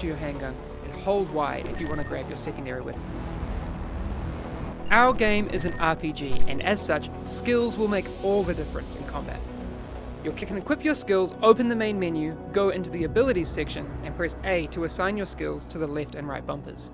to your handgun and hold Y if you want to grab your secondary weapon. Our game is an RPG, and as such, skills will make all the difference in combat. You can equip your skills, open the main menu, go into the abilities section, and press A to assign your skills to the left and right bumpers.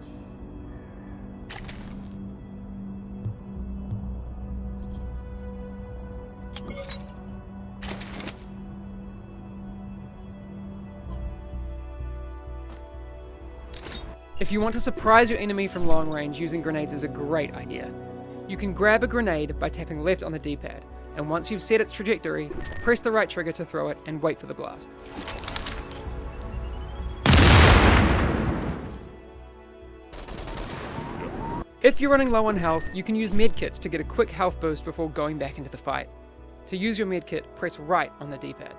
If you want to surprise your enemy from long range, using grenades is a great idea. You can grab a grenade by tapping left on the D-pad, and once you've set its trajectory, press the right trigger to throw it and wait for the blast. If you're running low on health, you can use medkits to get a quick health boost before going back into the fight. To use your medkit, press right on the D-pad.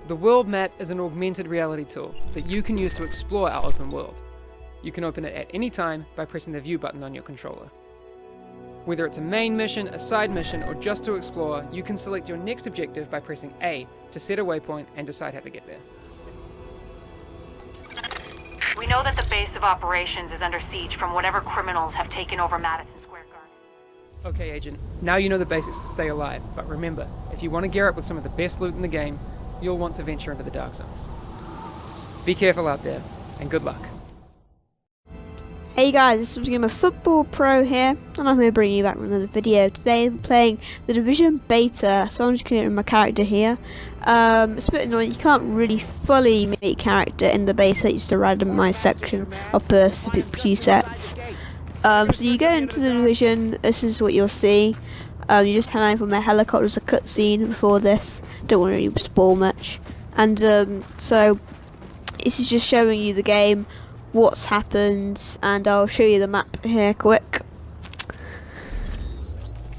The world map is an augmented reality tool that you can use to explore our open world. You can open it at any time by pressing the view button on your controller. Whether it's a main mission, a side mission, or just to explore, you can select your next objective by pressing A to set a waypoint and decide how to get there. We know that the base of operations is under siege from whatever criminals have taken over Madison Square Garden. Okay, Agent, now you know the basics to stay alive, but remember, if you want to gear up with some of the best loot in the game, you'll want to venture into the dark zone. Be careful out there, and good luck. Hey guys, this is Game of Football Pro here, and I'm here bringing you back with another video. Today I'm playing the Division Beta, so I'm just creating my character here. It's a bit annoying, you can't really fully make character in the beta, it's just a randomized section of presets. So you go into the Division, this is what you'll see. You just land from a helicopter. There's a cutscene before this. Don't want to really spoil much. And so this is just showing you the game, what's happened, and I'll show you the map here quick.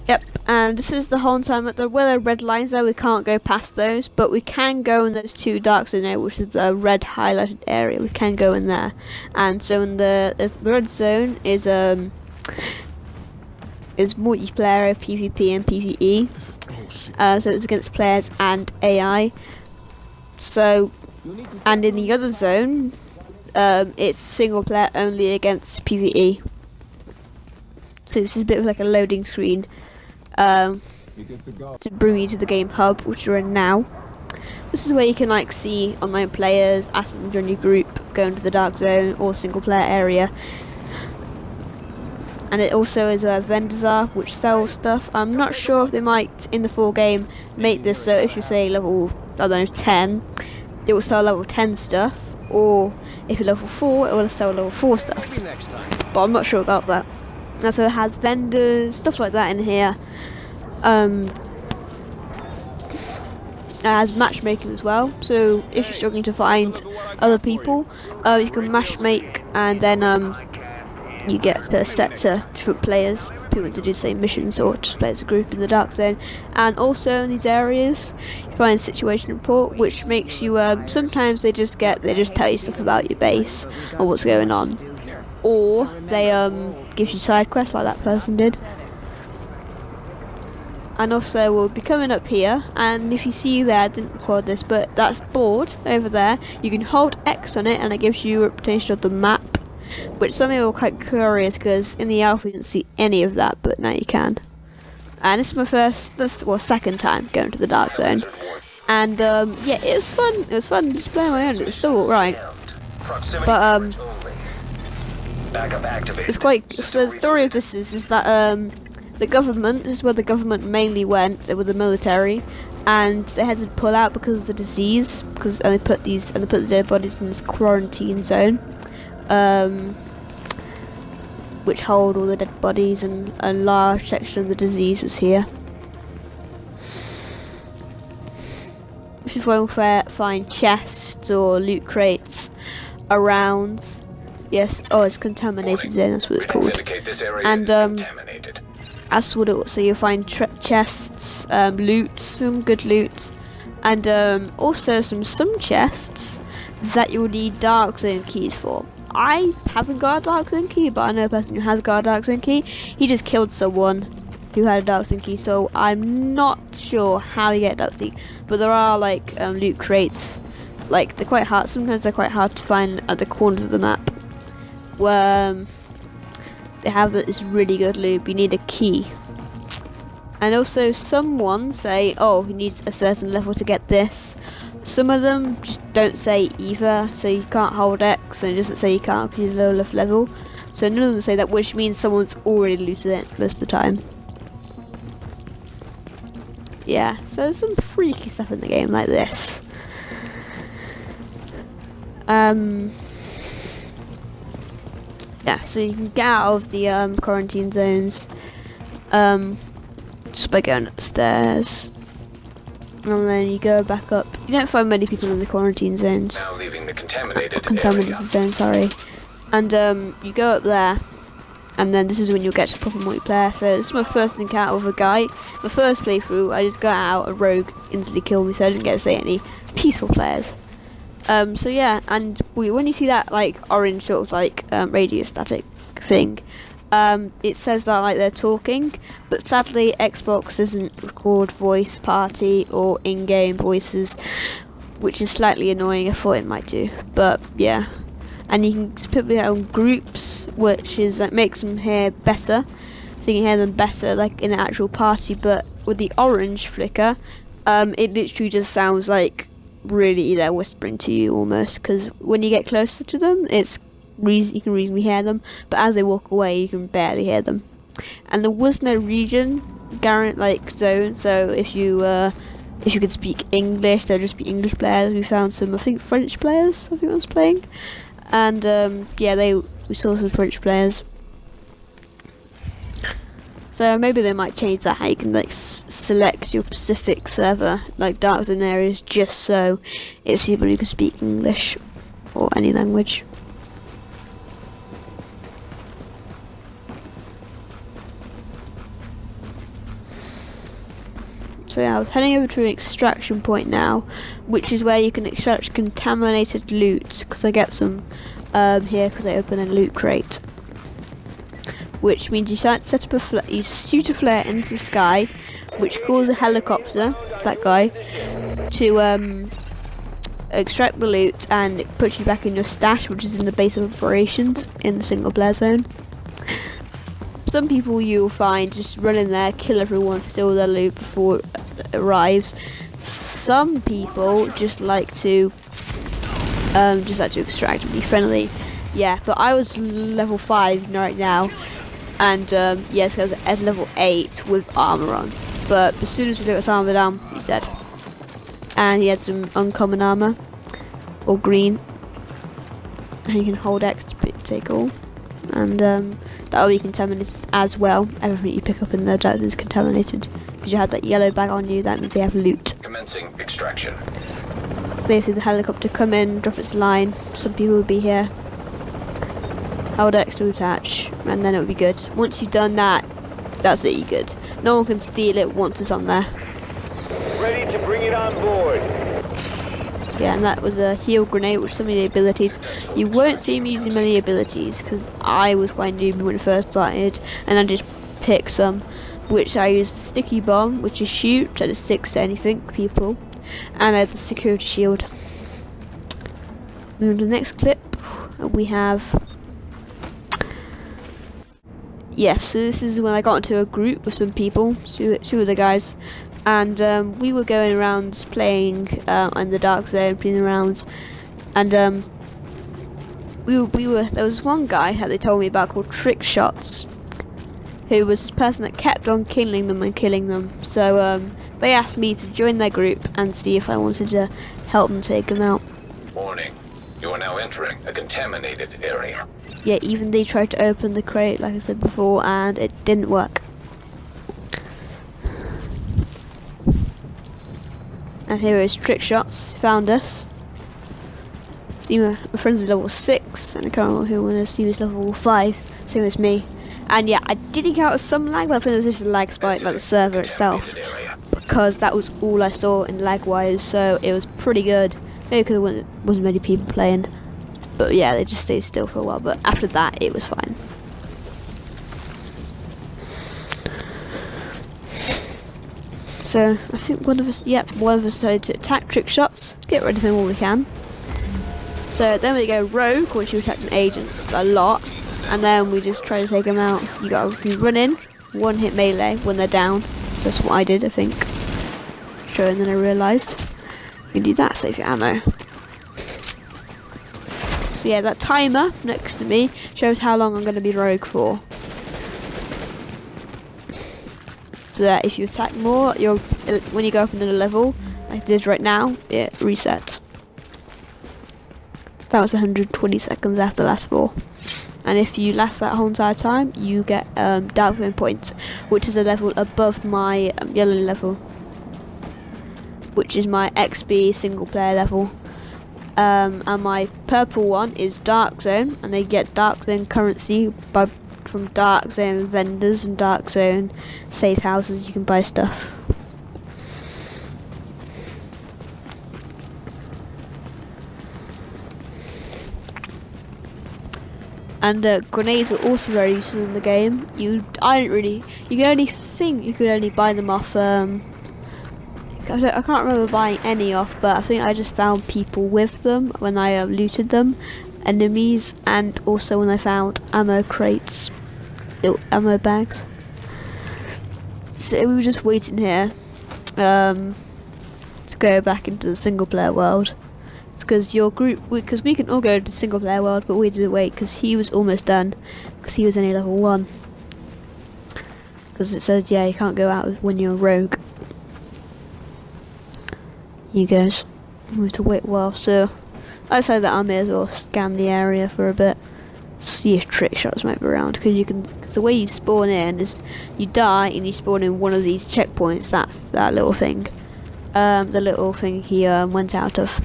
Yep, and this is the whole time. Where the red lines there, we can't go past those, but we can go in those two dark zones there, which is the red highlighted area. We can go in there, and so in the red zone is multiplayer, PvP and PvE, so it's against players and AI. So, and in the other zone, it's single player only against PvE. So this is a bit of like a loading screen to bring you to the game hub, which you're in now. This is where you can like see online players, ask them to join your group, go into the dark zone or single player area. And it also is where vendors are, which sell stuff. I'm not sure if they might, in the full game, make this so if you say level, I don't know, 10, it will sell level 10 stuff, or if you're level 4, it will sell level 4 stuff. But I'm not sure about that. And so it has vendors, stuff like that in here. It has matchmaking as well, so if you're struggling to find other people, you can matchmake, and then you get set to different players who want to do the same missions or just play as a group in the dark zone. And also in these areas you find situation report, which makes you sometimes they just tell you stuff about your base or what's going on, or they give you side quests like that person did. And also we'll be coming up here, and if you see there, I didn't record this, but that's board over there, you can hold X on it and it gives you a representation of the map, which some people are quite curious because in the alpha you didn't see any of that, but now you can. And this is my second time going to the dark zone, and yeah, it was fun. It was fun just playing my own. It was still alright, but it's quite. So the story of this is that the government. This is where the government mainly went with the military, and they had to pull out because of the disease. And they put the dead bodies in this quarantine zone. Which hold all the dead bodies, and a large section of the disease was here. Which is where we'll find chests or loot crates around. Yes, oh, it's contaminated zone, that's what it's called. And that's what it was. So you'll find chests, loot, some good loot, and also some chests that you will need dark zone keys for. I haven't got a dark zone key, but I know a person who has got a dark zone key. He just killed someone who had a Darksting key, so I'm not sure how you get a Darksting. But there are like loot crates, like they're quite hard. Sometimes they're quite hard to find at the corners of the map, where they have this really good loot. But you need a key, and also someone say, "Oh, you need a certain level to get this." Some of them just don't say either, so you can't hold X, and it doesn't say you can't because you're low enough level. So none of them say that, which means someone's already looted it most of the time. Yeah, so there's some freaky stuff in the game like this. Yeah, so you can get out of the quarantine zones just by going upstairs. And then you go back up. You don't find many people in the quarantine zones. Now leaving the contaminated Contaminated zone, sorry. And you go up there, and then this is when you'll get to proper multiplayer. So this is my first encounter with a guy. My first playthrough, I just got out, a rogue instantly killed me, so I didn't get to see any peaceful players. So yeah, and when you see that like orange sort of like radio static thing, it says that like they're talking, but sadly Xbox doesn't record voice party or in-game voices, which is slightly annoying. I thought it might do, but yeah. And you can put it on groups, which is makes them hear better, so you can hear them better like in an actual party. But with the orange flicker, it literally just sounds like really they're whispering to you almost, because when you get closer to them, you can reasonably hear them, but as they walk away you can barely hear them. And there was no region like zone, so if you could speak English, there'd just be English players. We found some, I think, French players was playing, and yeah, we saw some French players. So maybe they might change that, how you can like select your Pacific server, like dark zone areas, just so it's people who can speak English or any language. So yeah, I was heading over to an extraction point now, which is where you can extract contaminated loot, because I get some here because I open a loot crate. Which means you set up you shoot a flare into the sky, which calls a helicopter, that guy, to extract the loot, and it puts you back in your stash, which is in the base of operations in the single player zone. Some people you'll find just run in there, kill everyone, steal their loot before it arrives. Some people just like to extract and be friendly. Yeah, but I was level 5 right now, and yes, I was at level 8 with armor on. But as soon as we took his armor down, he's dead. And he had some uncommon armor, or green, and you can hold X to take all. And that will be contaminated as well. Everything you pick up in the dark zone is contaminated, because you had that yellow bag on you. That means they have loot. Commencing extraction. Basically, the helicopter come in, drop its line. Some people will be here. Hold X to attach, and then it will be good. Once you've done that, that's it. You're good. No one can steal it once it's on there. Ready to bring it on board. Yeah, and that was a heal grenade, which some of the abilities, you won't see me using many abilities, because I was quite newbie when it first started, and I just picked some, which I used the sticky bomb, which is shoot, and it sticks to anything, people, and I had the security shield. Moving to the next clip, we have, yeah, so this is when I got into a group with some people, two of the guys, and we were going around playing in the dark zone, playing around, and there was one guy that they told me about called Trick Shots, who was this person that kept on killing them. So they asked me to join their group and see if I wanted to help them take them out. Warning, you are now entering a contaminated area. Yeah, even they tried to open the crate, like I said before, and it didn't work. And here is Trick Shots, found us. See, my friend's is level 6, and I can't remember who was. He was level 5, same as me. And yeah, I did encounter some lag, but I think it was just a lag spike, like the server itself, because that was all I saw in lag-wise, so it was pretty good. Maybe because there wasn't many people playing, but yeah, they just stayed still for a while, but after that, it was fine. So I think one of us decided to attack trick shots, get rid of him all we can. So then we go rogue, which you attack agents a lot, and then we just try to take them out. You run in, one hit melee when they're down. So that's what I did, I think. Sure, and then I realised you can do that, save your ammo. So yeah, that timer next to me shows how long I'm going to be rogue for. So that if you attack more, when you go up another level, like I did right now, it resets. That was 120 seconds after the last 4. And if you last that whole entire time, you get Dark points, which is a level above my yellow level, which is my XP single player level. And my purple one is Dark Zone, and they get Dark Zone currency from Dark Zone vendors and Dark Zone safe houses. You can buy stuff. And grenades were also very useful in the game. You can only think you could only buy them off. I can't remember buying any off, but I think I just found people with them when I looted them, enemies, and also when I found ammo crates, little ammo bags. So we were just waiting here to go back into the single player world. It's because because we can all go to the single player world, but we had to wait because he was almost done, because he was only level 1. Because it says, yeah, you can't go out when you're a rogue. You guys, we have to wait a while, so I decided that I may as well scan the area for a bit, see if trick shots might be around, because the way you spawn in is you die and you spawn in one of these checkpoints, that little thing, the little thing he went out of.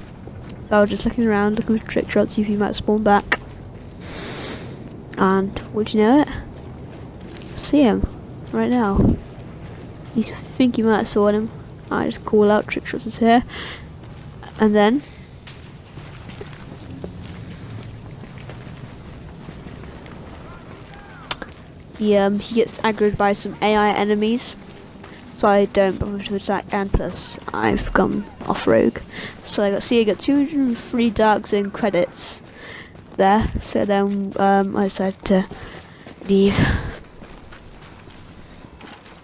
So I was just looking around, looking for trick shots, see if he might spawn back, and would you know it? See him right now. You think you might have saw him. I just call out trick shots is here, and then he gets aggroed by some AI enemies, so I don't bother to attack, and plus I've gone off rogue. So I got 203 Dark Zone credits there, so then I decided to leave.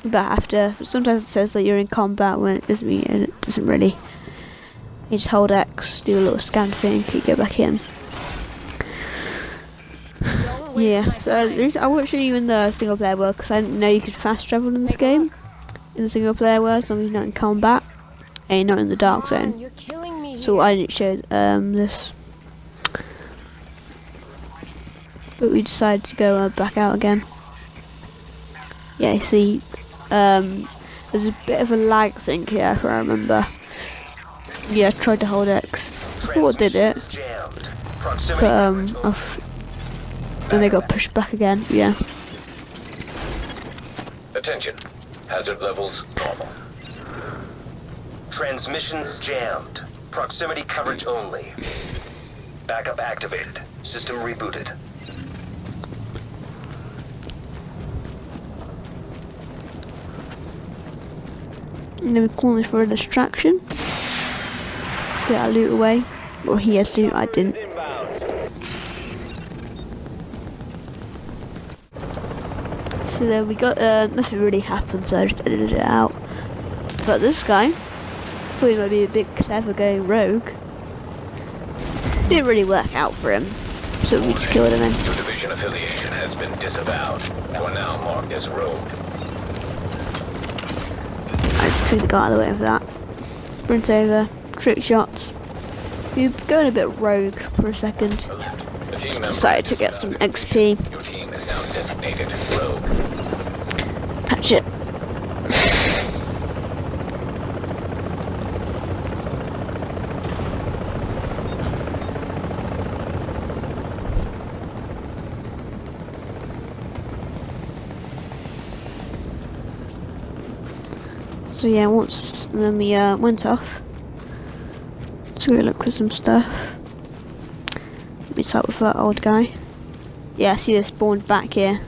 But sometimes it says that you're in combat when it doesn't mean, and it doesn't really. You just hold X, do a little scan thing, you go back in. Yeah, so I won't show you in the single player world because I didn't know you could fast travel in this game. In the single player world, as long as you're not in combat and you're not in the Dark Zone. So I didn't show this. But we decided to go back out again. Yeah, you see. There's a bit of a lag thing here, if I remember. Yeah, I tried to hold X. I thought I did it, but then they got pushed back again. Yeah. Attention. Hazard levels normal. Transmissions jammed. Proximity coverage only. Backup activated. System rebooted. And then we're calling for a distraction. Get our loot away. Well, he had loot, I didn't. So then we got, nothing really happened, so I just edited it out. But this guy, thought he might be a bit clever going rogue. Didn't really work out for him, so we just killed him in. Your division affiliation has been disavowed. You are now marked as rogue. I just cleared the guy out of the way of that. Sprint over, trick shots. We're going a bit rogue for a second. Decided to get some XP. Your team is now designated rogue. Patch it. So yeah, once then we went off. So we look for some stuff. Let me start with that old guy. Yeah, I see they spawned back here.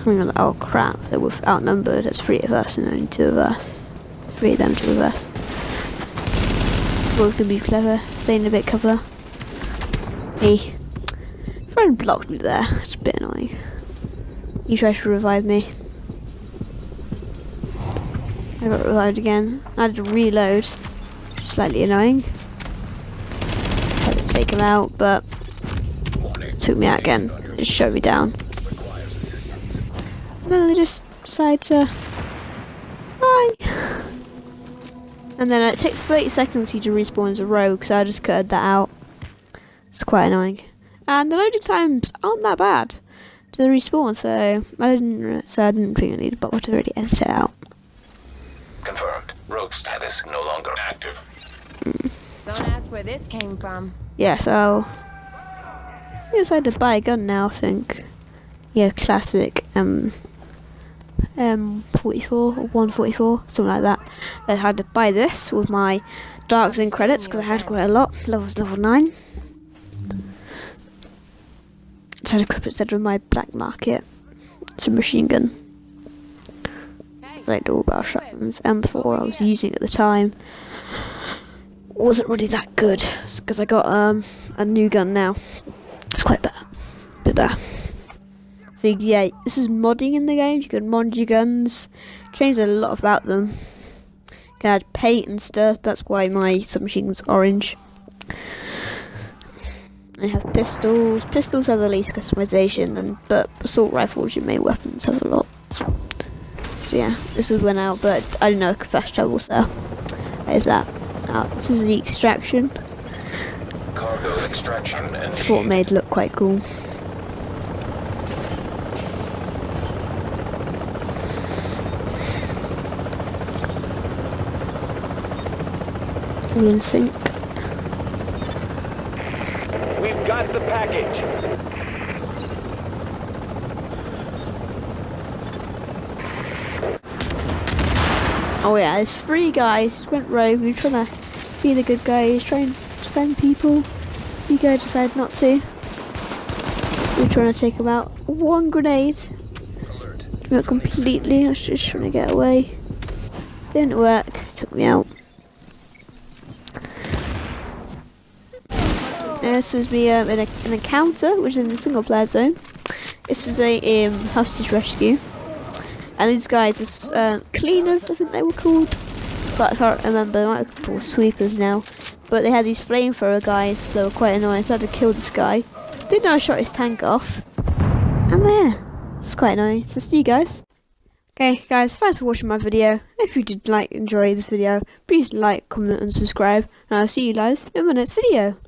I'm like, oh crap, they were outnumbered. There's 3 of us and only 2 of us. Create them to reverse. Both can be clever, staying a bit cover. Hey. Friend blocked me there. It's a bit annoying. He tried to revive me. I got revived again. I had to reload. Slightly annoying. Tried to take him out, but it took me out again. It shut me down. And then they just decide to bye. And then it takes 30 seconds for you to respawn as a rogue, so I just cutted that out. It's quite annoying. And the loading times aren't that bad to respawn, so I didn't think I needed a bot to really edit it out. Confirmed. Rogue status no longer active. Don't ask where this came from. Yeah, so I decided to buy a gun now, I think. Yeah, classic 44 or 144, something like that. I had to buy this with my Dark Zone credits because I had quite a lot. Level's level 9. So I had to equip it instead with my black market. It's a machine gun. It's like the all-barrel shotguns. M4 I was using at the time wasn't really that good because I got a new gun now. It's quite better, a bit better. So yeah, this is modding in the game. You can mod your guns, change a lot about them. You can add paint and stuff. That's why my submachine gun's orange. I have pistols. Pistols have the least customization, but assault rifles, your main weapons, have a lot. So yeah, this went out, but I didn't know I could fast travel, so there's that. This is the extraction. Cargo extraction and Thought it made look quite cool. All in sync. We've got the package. Oh yeah, there's 3 guys went rogue. We were trying to be the good guys, trying to defend people. You guys decided not to. We were trying to take them out. 1 grenade. Took me out completely. I was just trying to get away. Didn't work. Took me out. This is me an encounter, which is in the single player zone. This is a hostage rescue. And these guys are cleaners, I think they were called. But I can't remember, they might be called sweepers now. But they had these flamethrower guys that were quite annoying, so I had to kill this guy. Didn't know I shot his tank off. And there. It's quite annoying. So see you guys. Okay guys, thanks for watching my video. If you did enjoy this video, please like, comment and subscribe. And I'll see you guys in my next video.